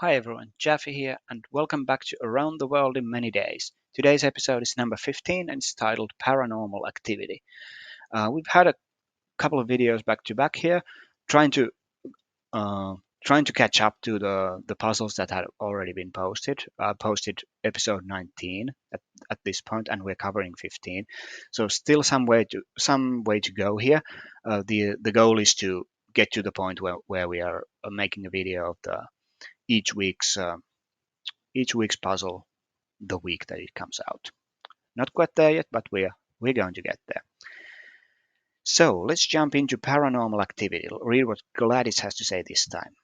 Hi everyone, Jaffe here, and welcome back to Around the World in Many Days. Today's episode is number 15 and it's titled Paranormal Activity. We've had a couple of videos back to back here, trying to uh, trying to catch up to the puzzles that had already been posted. I posted episode 19 at this point, and we're covering 15. So still some way to go here. The goal is to get to the point where we are making a video of the each week's uh, each week's puzzle the week that it comes out. Not quite there yet, but we're going to get there. So let's jump into paranormal activity. Read what Gladys has to say this time.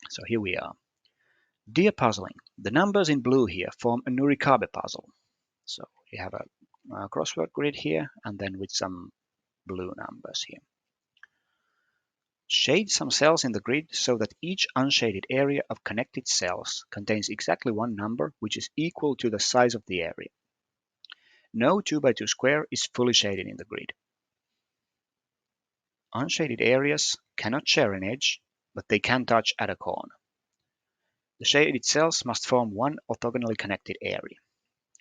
So here we are. Dear puzzling, the numbers in blue here form a Nurikabe puzzle. So we have a crossword grid here, and then with some blue numbers here. Shade some cells in the grid so that each unshaded area of connected cells contains exactly one number which is equal to the size of the area. No 2x2 square is fully shaded in the grid. Unshaded areas cannot share an edge, but they can touch at a corner. The shaded cells must form one orthogonally connected area.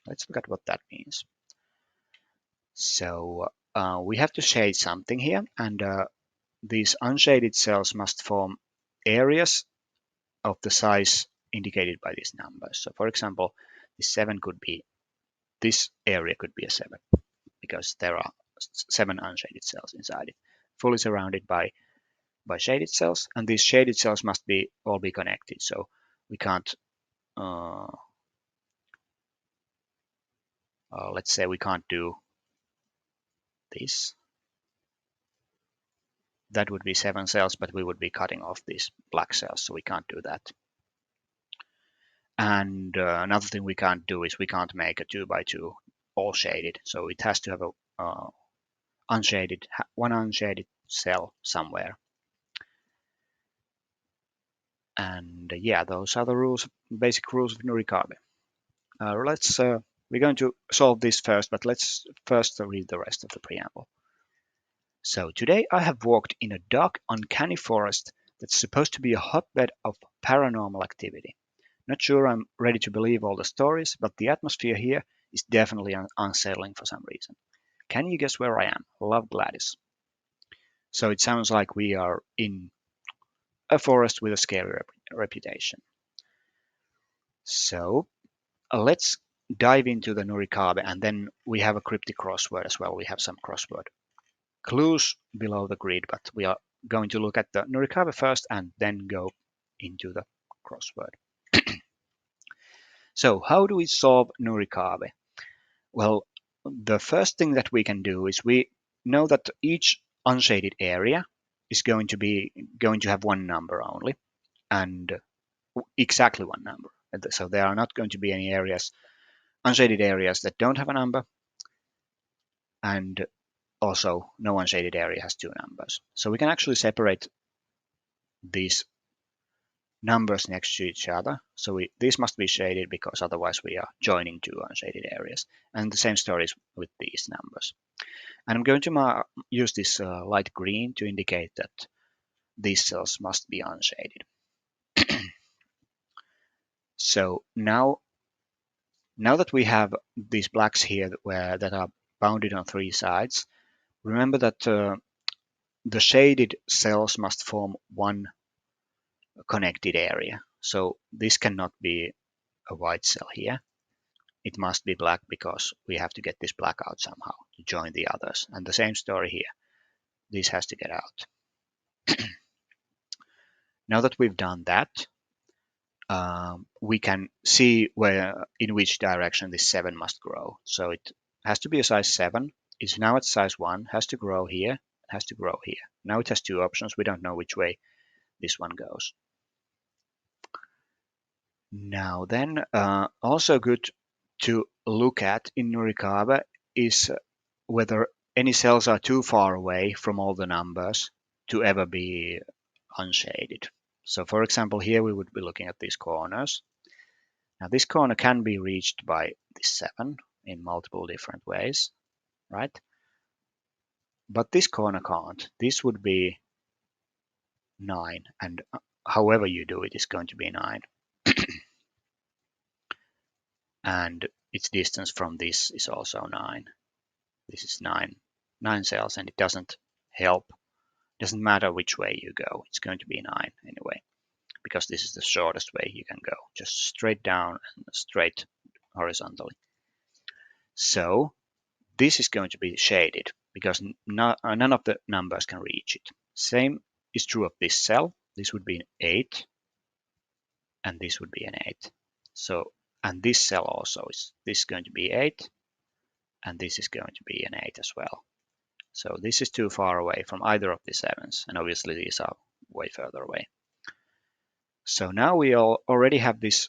Let's look at what that means. So we have to shade something here, and these unshaded cells must form areas of the size indicated by these numbers. So for example, this area could be a 7 because there are 7 unshaded cells inside it, fully surrounded by shaded cells, and these shaded cells must all be connected. So we can't, let's say we can't do this. That would be 7 cells, but we would be cutting off these black cells, so we can't do that. And another thing we can't do is we can't make a 2x2 all shaded, so it has to have a one unshaded cell somewhere. And yeah, those are the basic rules of Nurikabe. We're going to solve this first, but let's first read the rest of the preamble. So today I have walked in a dark, uncanny forest that's supposed to be a hotbed of paranormal activity. Not sure I'm ready to believe all the stories, but the atmosphere here is definitely unsettling for some reason. Can you guess where I am? Love, Gladys. So it sounds like we are in a forest with a scary reputation. So let's dive into the Nurikabe, and then we have a cryptic crossword as well. We have some crossword clues below the grid, but we are going to look at the Nurikabe first and then go into the crossword. So how do we solve Nurikabe? Well, the first thing that we can do is we know that each unshaded area is going to have one number only, and exactly one number. So there are not going to be any unshaded areas that don't have a number, and also no unshaded area has 2 numbers. So we can actually separate these numbers next to each other. So these must be shaded because otherwise we are joining 2 unshaded areas. And the same story is with these numbers. And I'm going to use this light green to indicate that these cells must be unshaded. So now that we have these blacks here that are bounded on 3 sides, remember that the shaded cells must form one connected area. So this cannot be a white cell here. It must be black because we have to get this black out somehow to join the others. And the same story here. This has to get out. Now that we've done that, we can see in which direction this 7 must grow. So it has to be a size 7. It's now at size 1, has to grow here, has to grow here. Now it has 2 options. We don't know which way this one goes. Now then, also good to look at in Nurikabe is whether any cells are too far away from all the numbers to ever be unshaded. So for example, here we would be looking at these corners. Now this corner can be reached by this 7 in multiple different ways, right? But this corner can't. This would be 9, and however you do it is going to be 9. and its distance from this is also 9. This is 9 cells, and it doesn't help. Doesn't matter which way you go, it's going to be 9 anyway, because this is the shortest way you can go, just straight down and straight horizontally. So this is going to be shaded because none of the numbers can reach it. Same is true of this cell. This would be an 8, and this would be an 8. So, and this cell also is going to be 8, and this is going to be an 8 as well. So this is too far away from either of the 7s, and obviously these are way further away. So now we already have this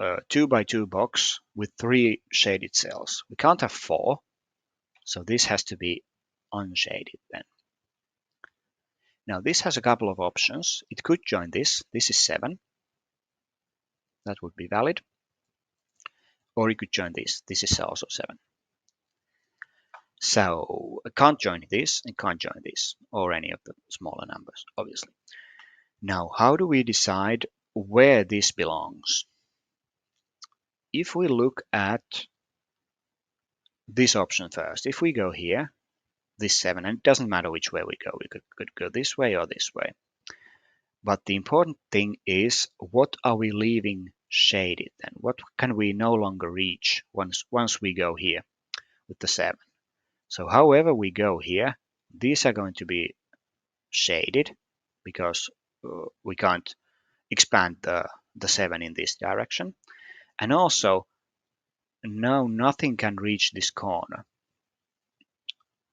2x2 box with 3 shaded cells. We can't have 4, so this has to be unshaded then. Now this has a couple of options. It could join this. This is 7. That would be valid. Or it could join this. This is also 7. So it can't join this, it can't join this, or any of the smaller numbers, obviously. Now, how do we decide where this belongs? If we look at this option first, if we go here, this 7, and it doesn't matter which way we go, we could go this way or this way. But the important thing is, what are we leaving shaded then? What can we no longer reach once we go here with the 7? So however we go here, these are going to be shaded because we can't expand the 7 in this direction. And also, now nothing can reach this corner.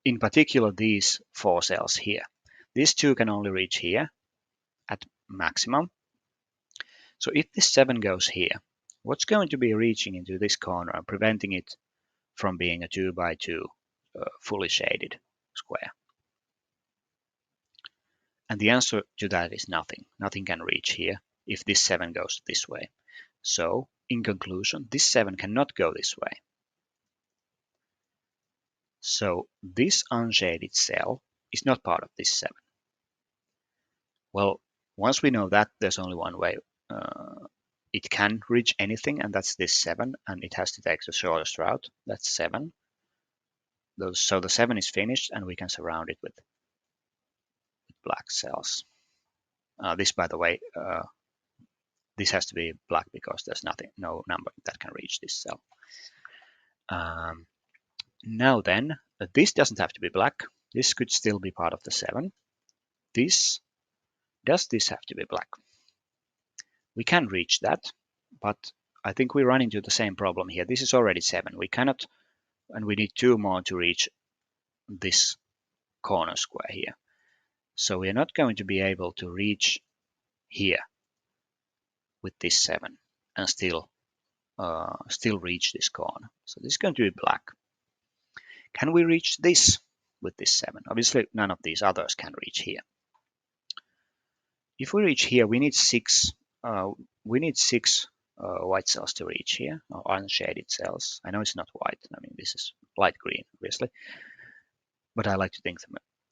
In particular, these 4 cells here. These 2 can only reach here at maximum. So if this 7 goes here, what's going to be reaching into this corner and preventing it from being a 2x2 fully shaded square? And the answer to that is nothing. Nothing can reach here if this 7 goes this way. So, in conclusion, this 7 cannot go this way. So, this unshaded cell is not part of this 7. Well, once we know that, there's only one way. It can reach anything, and that's this 7, and it has to take the shortest route. That's 7. So the 7 is finished, and we can surround it with black cells. This, by the way, this has to be black because there's no number that can reach this cell. Now then, this doesn't have to be black. This could still be part of the 7. Does this have to be black? We can reach that, but I think we run into the same problem here. This is already 7. We cannot, and we need 2 more to reach this corner square here. So we are not going to be able to reach here with this 7 and still reach this corner. So this is going to be black. Can we reach this with this 7? Obviously, none of these others can reach here. If we reach here, we need 6. We need 6 white cells to reach here, or unshaded cells. I know it's not white. I mean, this is light green, obviously, but I like to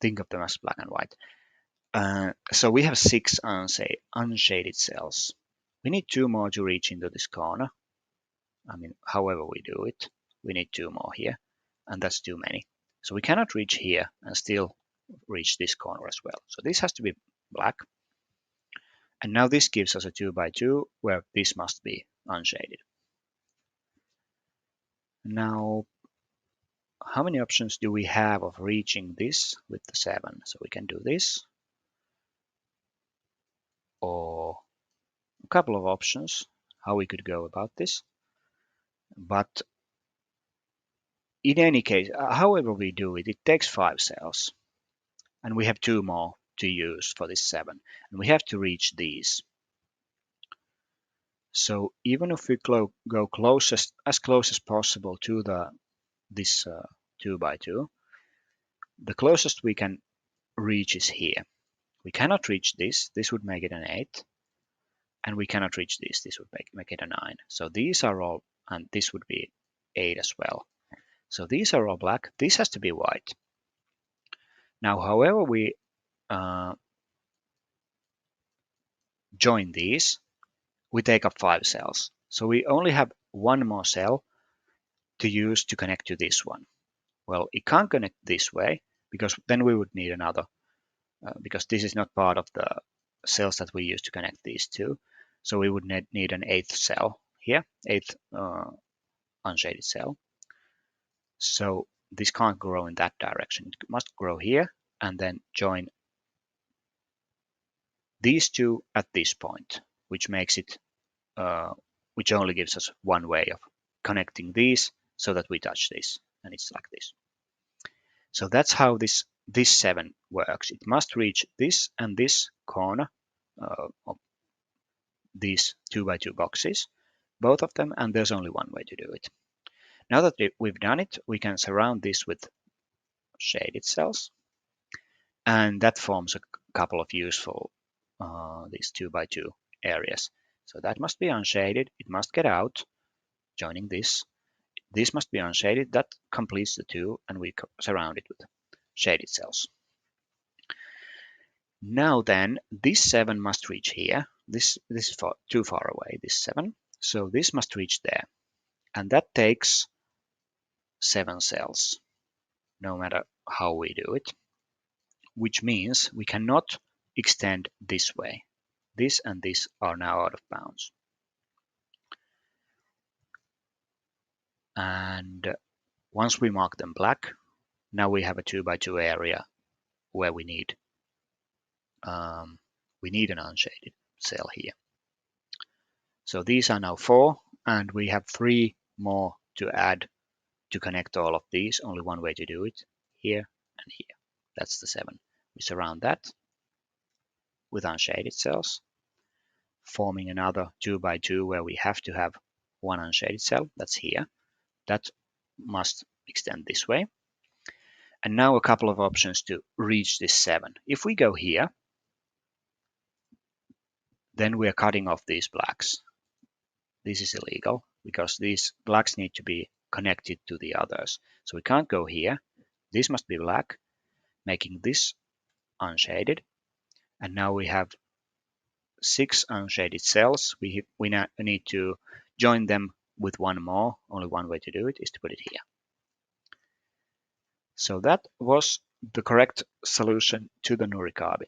think of them as black and white. So we have 6 unshaded cells. We need 2 more to reach into this corner. I mean, however we do it, we need 2 more here, and that's too many. So we cannot reach here and still reach this corner as well. So this has to be black. And now this gives us a 2x2 where this must be unshaded. Now, how many options do we have of reaching this with the 7? So we can do this, or a couple of options how we could go about this. But in any case, however we do it, it takes 5 cells, and we have 2 more to use for this 7, and we have to reach these. So even if we go as close as possible to this 2x2, the closest we can reach is here. We cannot reach this. This would make it an 8, and we cannot reach this. This would make it a 9. So these are all, and this would be 8 as well. So these are all black. This has to be white. Now, however we join these, we take up 5 cells. So we only have one more cell to use to connect to this one. Well, it can't connect this way because then we would need another, because this is not part of the cells that we use to connect these two. So we would need an eighth cell here, eighth unshaded cell. So this can't grow in that direction. It must grow here and then join these two at this point, which makes it, which only gives us one way of connecting these so that we touch this, and it's like this. So that's how this 7 works. It must reach this and this corner of these 2x2 boxes, both of them, and there's only one way to do it. Now that we've done it, we can surround this with shaded cells, and that forms a couple of useful these 2x2 areas. So that must be unshaded. It must get out, joining this. This must be unshaded. That completes the 2, and we surround it with shaded cells. Now then, this 7 must reach here. This is too far away, this 7. So this must reach there. And that takes 7 cells, no matter how we do it, which means we cannot extend this way. This and this are now out of bounds. And once we mark them black, now we have a 2x2 area where we need an unshaded cell here. So these are now 4, and we have 3 more to add to connect all of these. Only one way to do it, here and here. That's the 7. We surround that with unshaded cells, forming another 2x2 where we have to have one unshaded cell. That's here. That must extend this way. And now a couple of options to reach this 7. If we go here, then we are cutting off these blacks. This is illegal because these blacks need to be connected to the others. So we can't go here. This must be black, making this unshaded. And now we have 6 unshaded cells. We need to join them with one more. Only one way to do it is to put it here. So that was the correct solution to the Nurikabe.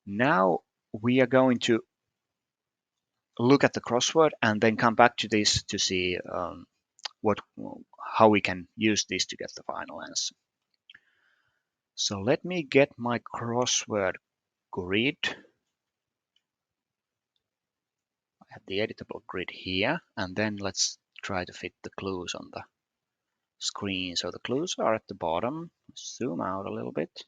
Now we are going to look at the crossword and then come back to this to see how we can use this to get the final answer. So let me get my crossword grid. I have the editable grid here, and then let's try to fit the clues on the screen. So the clues are at the bottom. Zoom out a little bit.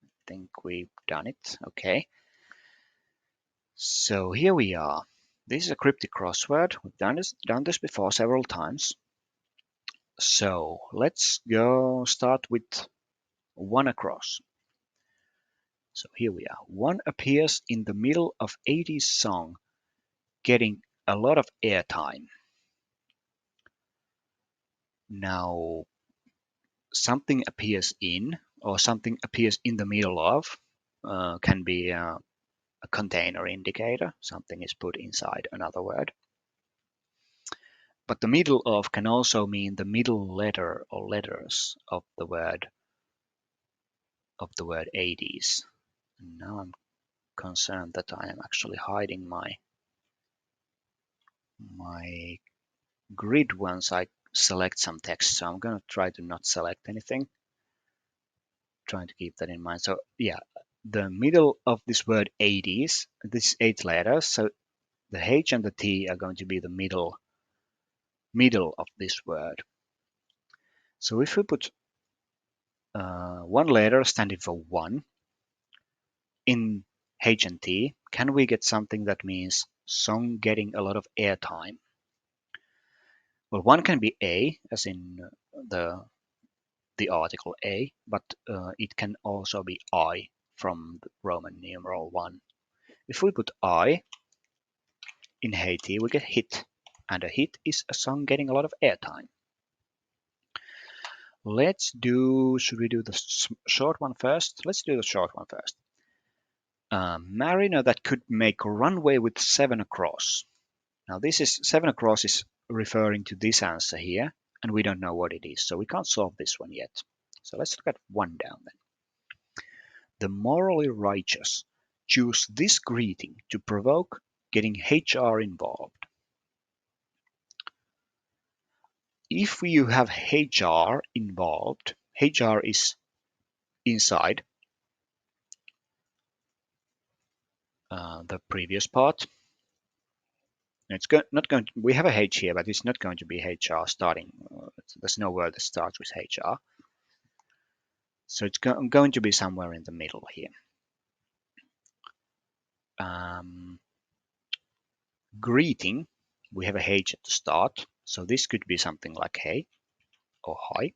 I think we've done it. Okay. So here we are. This is a cryptic crossword. We've done this before several times. So let's go start with 1 across. So here we are. 1 appears in the middle of 80s song, getting a lot of airtime. Now, something appears in, or something appears in the middle of, can be a container indicator. Something is put inside another word. But the middle of can also mean the middle letter or letters of the word 80s. And now I'm concerned that I am actually hiding my grid once I select some text. So I'm going to try to not select anything. Trying to keep that in mind. So yeah, the middle of this word 80s, this 8 letters. So the H and the T are going to be the middle of this word. So if we put 1 letter standing for 1 in H and T, can we get something that means song getting a lot of airtime? Well, 1 can be A, as in the article A, but it can also be I from the Roman numeral 1. If we put I in Haiti, we get hit, and a hit is a song getting a lot of airtime. Should we do the short one first? Let's do the short one first. A mariner that could make a runway with 7 across. Now this is 7 across is referring to this answer here, and we don't know what it is, so we can't solve this one yet. So let's look at 1 down then. The morally righteous choose this greeting to provoke getting HR involved. If you have HR involved, HR is inside the previous part. It's not going to, we have a H here, but it's not going to be HR starting. There's no word that starts with HR. So it's going to be somewhere in the middle here. Greeting, we have a H at the start. So this could be something like hey or hi.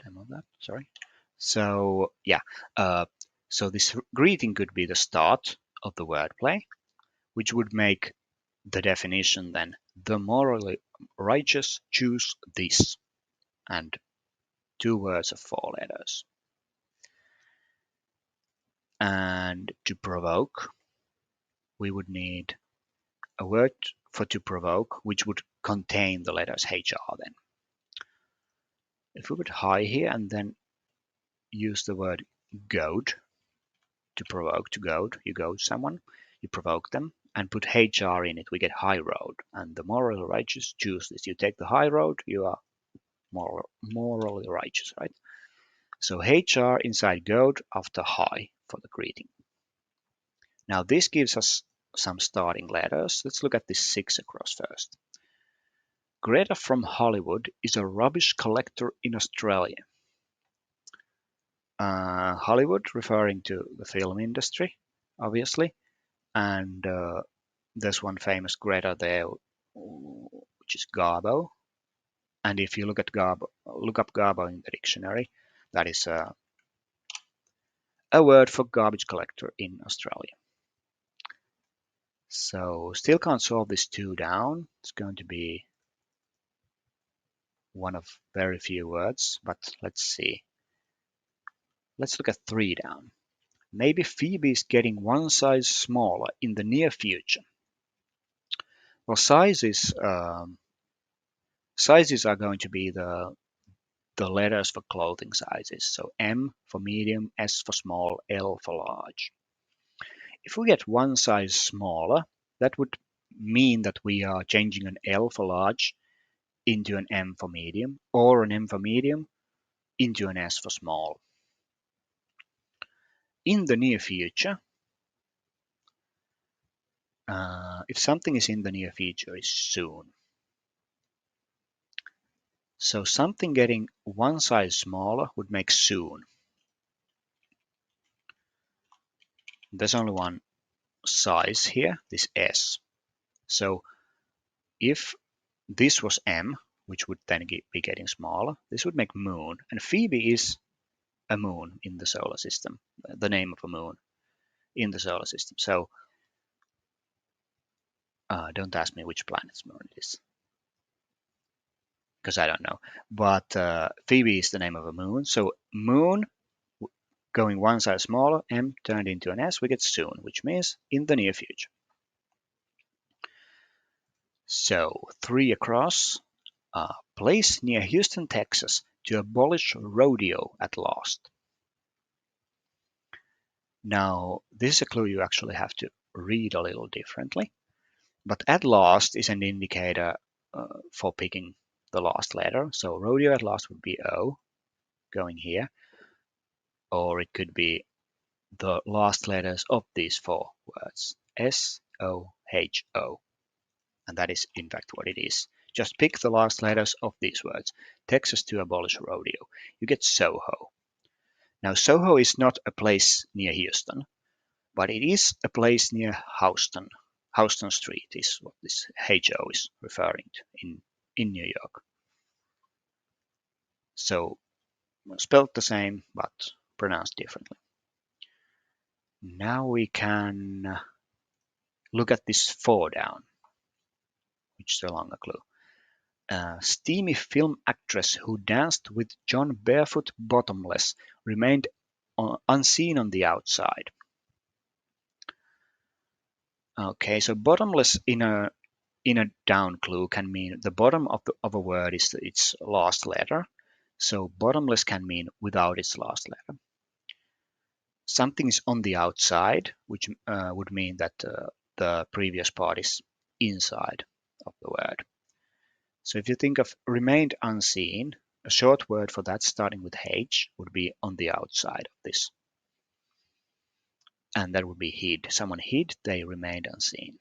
Demo that, sorry. So yeah, so this greeting could be the start of the wordplay, which would make the definition then the morally righteous choose this, and 2 words of 4 letters. And to provoke, we would need a word for to provoke, which would contain the letters HR then. If we put hi here and then use the word goad to provoke, to goad, you goad someone, you provoke them, and put HR in it, we get high road. And the morally righteous choose this. You take the high road, you are morally righteous, right? So HR inside goad after high for the greeting. Now this gives us some starting letters. Let's look at this 6 across first. Greta from Hollywood is a rubbish collector in Australia. Hollywood referring to the film industry, obviously, and there's one famous Greta there, which is Garbo. And if you look at Garbo, look up Garbo in the dictionary, that is a word for garbage collector in Australia. So still can't solve this 2 down. It's going to be one of very few words, but let's see. Let's look at 3 down. Maybe Phoebe is getting 1 size smaller in the near future. Well, sizes are going to be the letters for clothing sizes. So M for medium, S for small, L for large. If we get 1 size smaller, that would mean that we are changing an L for large into an M for medium, or an M for medium into an S for small. In the near future, if something is in the near future, is soon. So something getting 1 size smaller would make soon. There's only one size here, this S. So if this was M, which would then be getting smaller, this would make moon. And Phoebe is a moon in the solar system, the name of a moon in the solar system. So don't ask me which planet's moon it is, because I don't know. But Phoebe is the name of a moon. So moon going 1 size smaller, M turned into an S, we get soon, which means in the near future. So 3 across, place near Houston, Texas to abolish rodeo at last. Now, this is a clue you actually have to read a little differently, but at last is an indicator for picking the last letter. So rodeo at last would be O, going here, or it could be the last letters of these 4 words, S-O-H-O, and that is in fact what it is. Just pick the last letters of these words. Texas to abolish rodeo. You get Soho. Now, Soho is not a place near Houston, but it is a place near Houston. Houston Street is what this HO is referring to in New York. So, spelled the same, but pronounced differently. Now we can look at this 4 down, which is a longer clue. Steamy film actress who danced with John barefoot bottomless remained unseen on the outside. Okay, so bottomless in a down clue can mean the bottom of a word is its last letter. So bottomless can mean without its last letter. Something is on the outside, which would mean that the previous part is inside of the word. So if you think of remained unseen, a short word for that starting with H would be on the outside of this. And that would be hid. Someone hid, they remained unseen.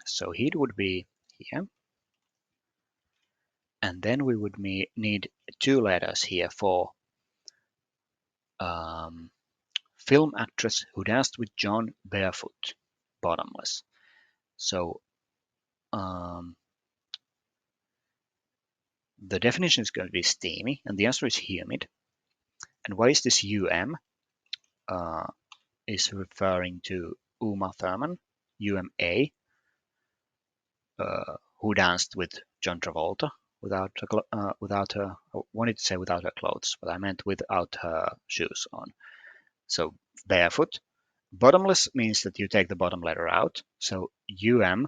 So hid would be here. And then we would need 2 letters here for film actress who danced with John barefoot, bottomless. So the definition is going to be steamy, and the answer is humid. And why is this UM? Is referring to Uma Thurman, UMA, who danced with John Travolta without her. I wanted to say without her clothes, but I meant without her shoes on. So barefoot. Bottomless means that you take the bottom letter out. So UM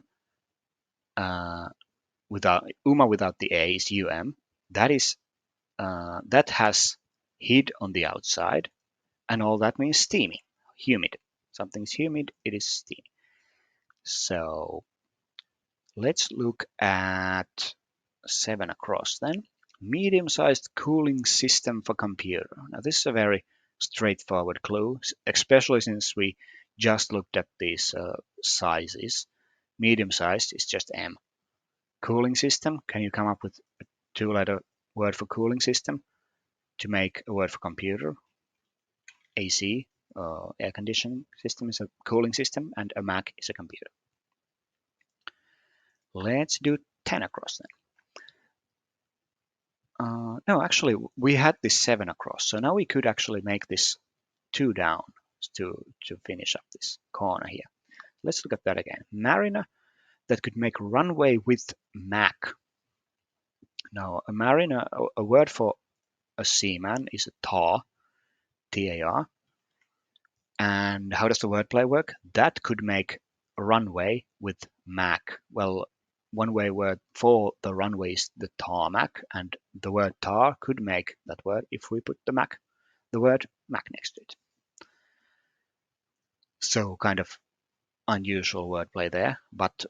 without Uma without the A is UM. That is that has hid on the outside, and all that means steamy, humid. Something's humid, it is steamy. So let's look at 7 across then. Medium-sized cooling system for computer. Now this is a very straightforward clue, especially since we just looked at these sizes. Medium-sized is just M. Cooling system, can you come up with a 2-letter word for cooling system to make a word for computer? AC, air conditioning system, is a cooling system, and a Mac is a computer. Let's do 10 across then. No, actually, we had this 7 across, so now we could actually make this 2 down to finish up this corner here. Let's look at that again. Mariner that could make runway with Mac. Now, a mariner, a word for a seaman is a tar, T-A-R. And how does the wordplay work? That could make a runway with Mac. Well, one way word for the runway is the tarmac, and the word tar could make that word if we put the word Mac next to it. So kind of unusual wordplay there, but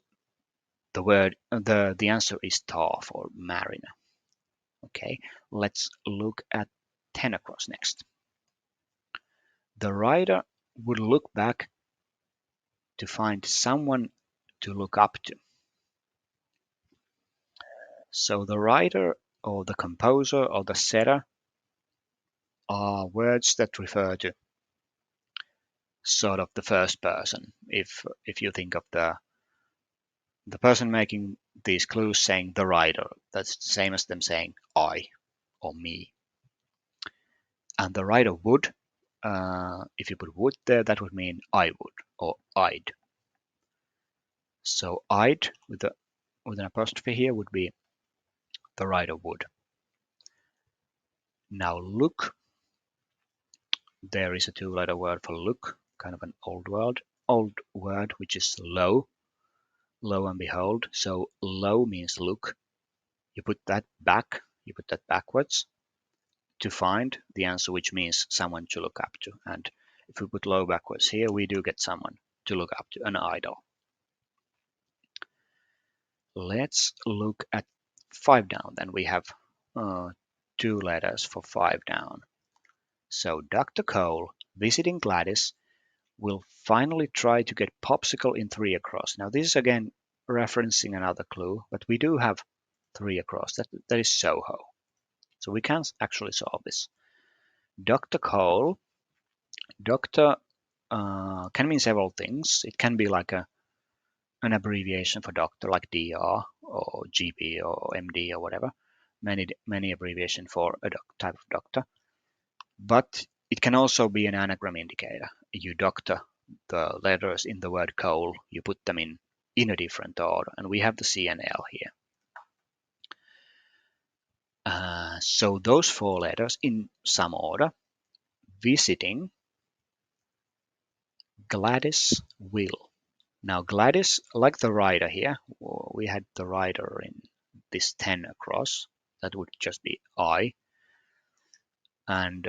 the answer is tar for mariner. Okay, let's look at 10 across next. The writer would look back to find someone to look up to. So the writer or the composer or the setter are words that refer to sort of the first person. If you think of the person making these clues saying the writer, that's the same as them saying I or me. And the writer would, if you put would there, that would mean I would or I'd. So I'd with an apostrophe here would be the writer would. Now look, there is a 2-letter word for look, kind of an old word, which is low and behold. So low means look. You put that backwards to find the answer, which means someone to look up to. And if we put low backwards here, we do get someone to look up to, an idol. Let's look at 5 down. Then we have 2 letters for 5 down. So Dr. Cole, visiting Gladys, will finally try to get popsicle in 3 across. Now this is again referencing another clue, but we do have 3 across. That is Soho. So we can actually solve this. Dr. Cole, doctor can mean several things. It can be like an abbreviation for doctor, like DR or GP or MD or whatever. Many abbreviation for a type of doctor. But it can also be an anagram indicator. You doctor the letters in the word coal, you put them in a different order, and we have the C and L here. So those 4 letters in some order: visiting, Gladys, will. Now Gladys, like the rider here, we had the rider in this 10 across. That would just be I. And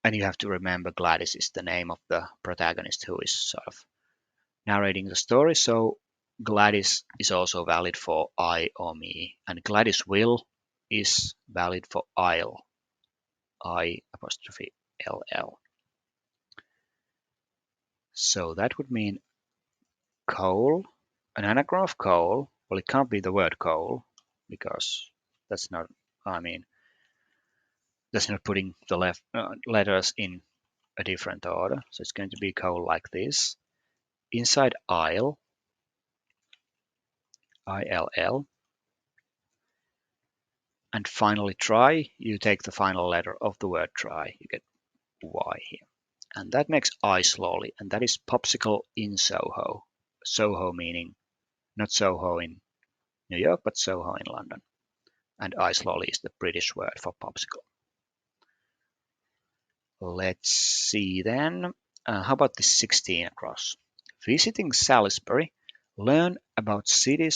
and you have to remember Gladys is the name of the protagonist who is sort of narrating the story. So Gladys is also valid for I or me, and Gladys will is valid for I'll, I apostrophe LL. So that would mean coal, an anagram of coal. Well, it can't be the word coal because that's not, I mean, that's not putting the left letters in a different order. So it's going to be coal like this. Inside I'll, ILL, and finally try, you take the final letter of the word try. You get Y here. And that makes I slowly, and that is popsicle in Soho. Soho meaning not Soho in New York, but Soho in London. And I slowly is the British word for popsicle. Let's see then. How about this 16 across? Visiting Salisbury, learn about city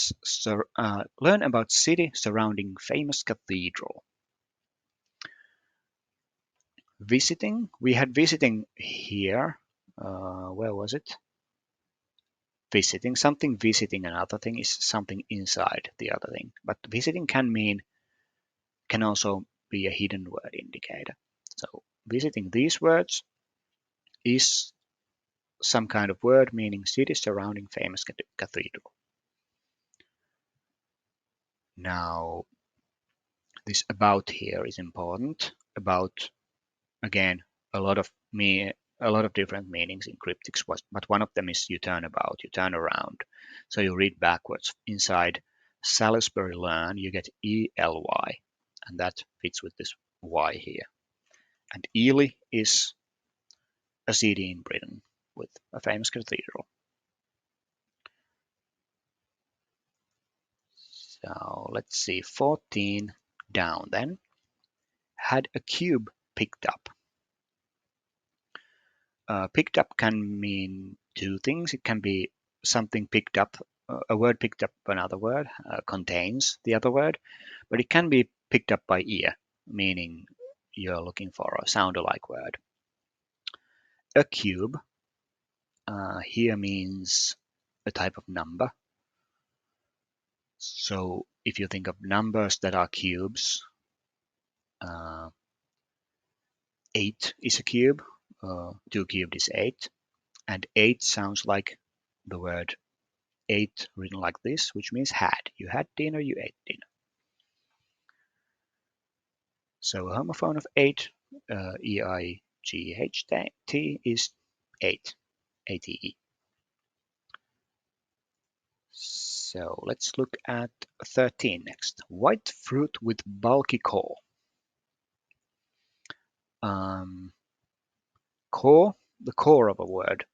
surrounding famous cathedral. Visiting, we had visiting here. Where was it? Visiting something, visiting another thing is something inside the other thing. But visiting can also be a hidden word indicator. So visiting these words is some kind of word meaning city surrounding famous cathedral. Now, this about here is important. About, again, a lot of different meanings in cryptics, but one of them is you turn about, you turn around. So you read backwards. Inside Salisbury learn, you get ELY, and that fits with this Y here. And Ely is a city in Britain with a famous cathedral. So let's see, 14 down then. Had a cube picked up. Picked up can mean 2 things. It can be something picked up, a word picked up another word, contains the other word, but it can be picked up by ear, meaning you're looking for a sound-alike word. A cube here means a type of number. So if you think of numbers that are cubes, 8 is a cube, 2 cubed is 8, and 8 sounds like the word 8 written like this, which means had. You had dinner, you ate dinner. So a homophone of 8, E-I-G-H-T, is 8, A-T-E. So let's look at 13 next. White fruit with bulky core. Core, the core of a word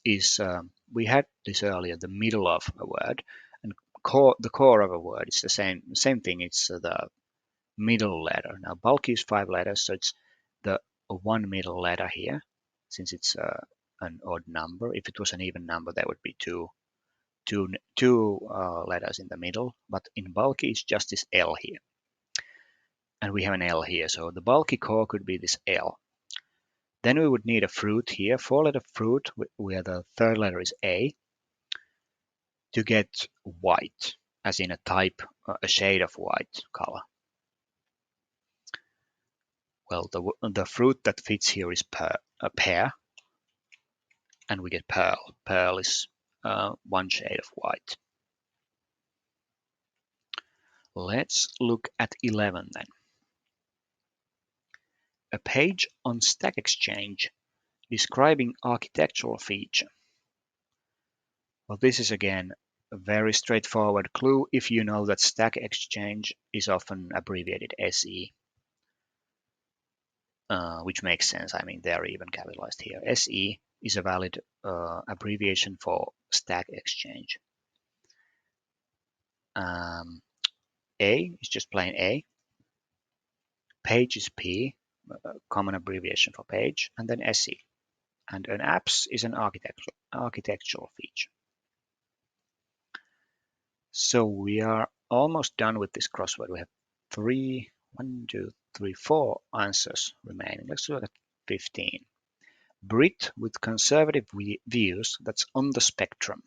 is, we had this earlier, the middle of a word, and the core of a word is the same thing. It's the middle letter. Now bulky is 5 letters, so it's the one middle letter here, since it's an odd number. If it was an even number, there would be two letters in the middle, but in bulky it's just this L here. And we have an L here, so the bulky core could be this L. Then we would need a fruit here, 4-letter fruit, where the 3rd letter is A, to get white, as in a type, a shade of white color. Well, the fruit that fits here is a pear, and we get pearl. Pearl is 1 shade of white. Let's look at 11 then. A page on Stack Exchange describing architectural feature. Well, this is again a very straightforward clue if you know that Stack Exchange is often abbreviated SE, which makes sense. I mean, they're even capitalized here. SE is a valid abbreviation for Stack Exchange. A is just plain A. page is P, common abbreviation for page, and then SE. And an apps is an architectural feature. So we are almost done with this crossword. We have 4 answers remaining. Let's look at 15. Brit with conservative views, that's on the spectrum.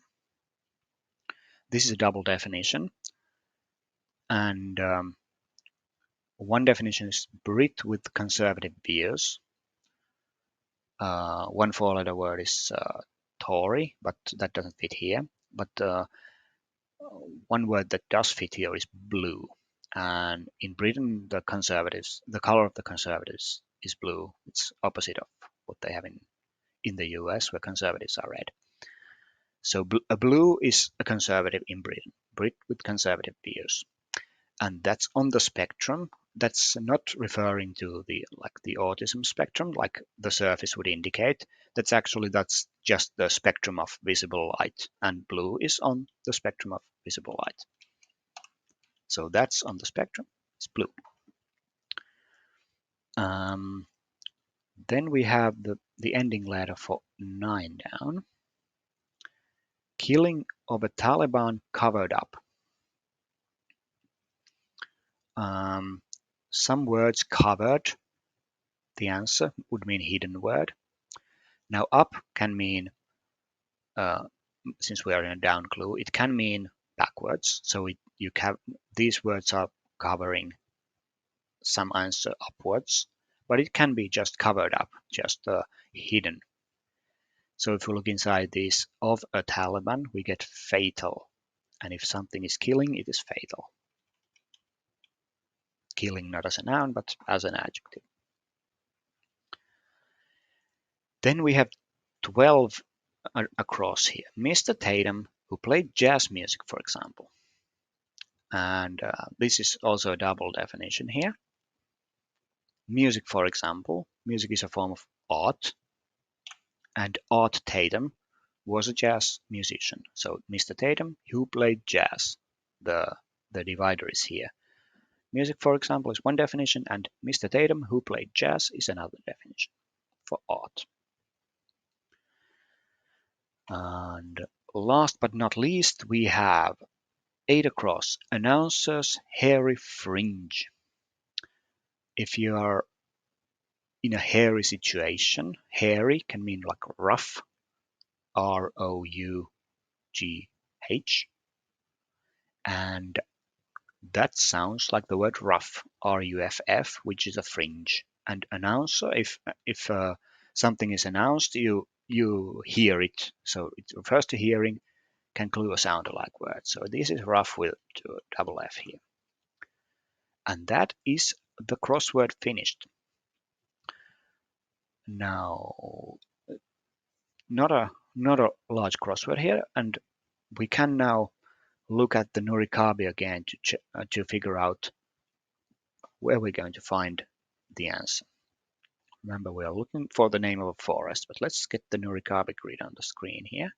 This is a double definition. And one definition is Brit with conservative views. One four-letter word is Tory, but that doesn't fit here. But one word that does fit here is blue. And in Britain, the color of the conservatives is blue. It's opposite of what they have in the US, where conservatives are red. So a blue is a conservative in Britain, Brit with conservative views. And that's on the spectrum. That's not referring to the autism spectrum, like the surface would indicate. That's just the spectrum of visible light, and blue is on the spectrum of visible light. So that's on the spectrum. It's blue. Then we have the ending letter for 9 down. Killing of a Taliban covered up. Some words covered, the answer would mean hidden word. Now up can mean, since we are in a down clue, it can mean backwards. So these words are covering some answer upwards, but it can be just covered up, just hidden. So if we look inside this of a Taliban, we get fatal. And if something is killing, it is fatal. Killing not as a noun, but as an adjective. Then we have 12 across here. Mr. Tatum, who played jazz music, for example. And this is also a double definition here. Music, for example. Music is a form of art. And Art Tatum was a jazz musician. So Mr. Tatum, who played jazz. The divider is here. Music, for example, is one definition, and Mr. Tatum, who played jazz, is another definition for art. And last but not least, we have 8 across, announcer's hairy fringe. If you are in a hairy situation, hairy can mean like rough, ROUGH, and that sounds like the word rough, RUFF, which is a fringe. And announcer, if something is announced, you hear it. So it refers to hearing, can clue a sound-alike word. So this is rough with double F here. And that is the crossword finished. Now, not a large crossword here, and we can now look at the Nurikabe again to figure out where we're going to find the answer. Remember, we are looking for the name of a forest, but let's get the Nurikabe grid on the screen here.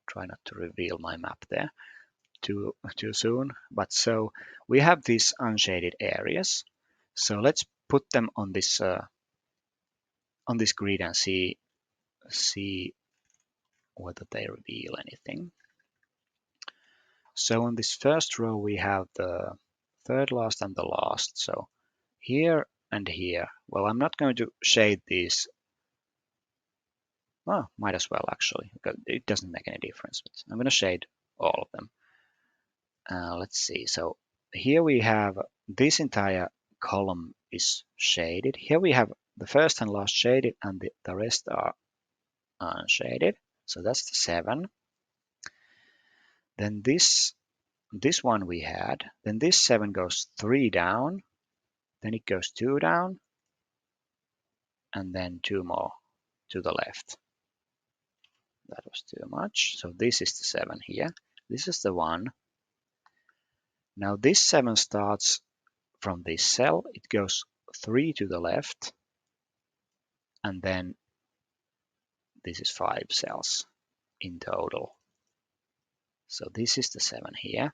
Try not to reveal my map there too soon. But so we have these unshaded areas. So let's put them on this grid and see whether they reveal anything. So on this first row we have the third last and the last. So here and here. Well, I'm not going to shade these. Well, might as well actually, because it doesn't make any difference. But I'm going to shade all of them. Let's see. So here we have this entire column is shaded. Here we have the first and last shaded, and the rest are unshaded. So that's the 7. Then this one we had. Then this 7 goes 3 down. Then it goes 2 down. And then 2 more to the left. That was too much. So this is the 7 here. This is the 1. Now this 7 starts from this cell. It goes 3 to the left. And then this is 5 cells in total. So this is the 7 here.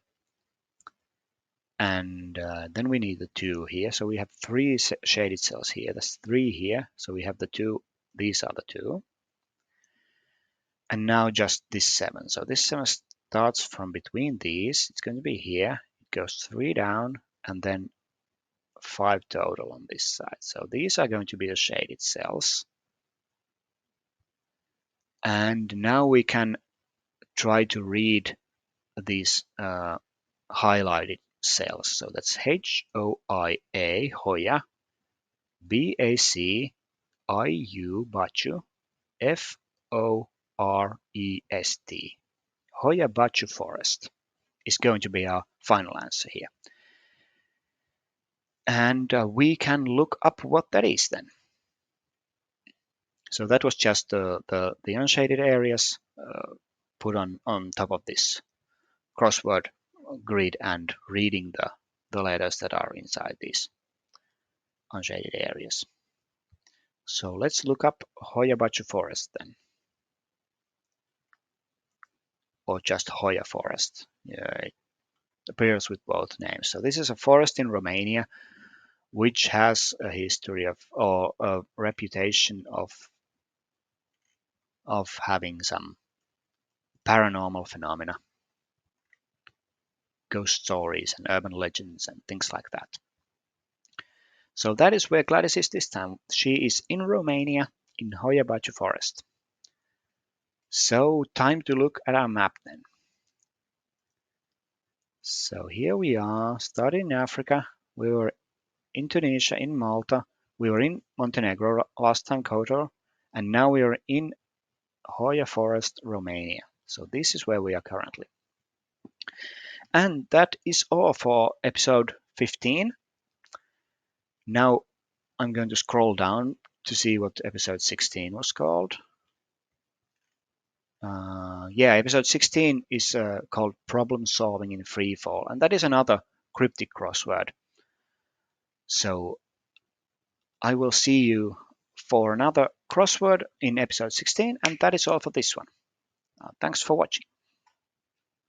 And then we need the 2 here. So we have 3 shaded cells here. There's 3 here. So we have the 2. These are the 2. And now just this 7. So this 7 starts from between these. It's going to be here. It goes 3 down and then 5 total on this side. So these are going to be the shaded cells. And now we can try to read these highlighted cells. So that's HOIA, Hoya, BAC, IU, Bachu, FOREST. Hoya Bachu Forest is going to be our final answer here. And we can look up what that is then. So that was just the unshaded areas put on top of this crossword grid and reading the letters that are inside these unshaded areas. So let's look up Hoya Bachu Forest then. Or just Hoya Forest. Yeah, it appears with both names. So this is a forest in Romania which has a history of, or a reputation of having some paranormal phenomena, ghost stories and urban legends and things like that. So that is where Gladys is this time. She is in Romania in Hoya Bachu Forest. So time to look at our map then. So here we are, starting in Africa. We were in Tunisia, in Malta. We were in Montenegro last time, Kotor. And now we are in Hoya Forest, Romania. So this is where we are currently. And that is all for episode 15. Now I'm going to scroll down to see what episode 16 was called. Yeah, episode 16 is called Problem Solving in Freefall, and that is another cryptic crossword. So I will see you for another crossword in episode 16, and that is all for this one. Thanks for watching.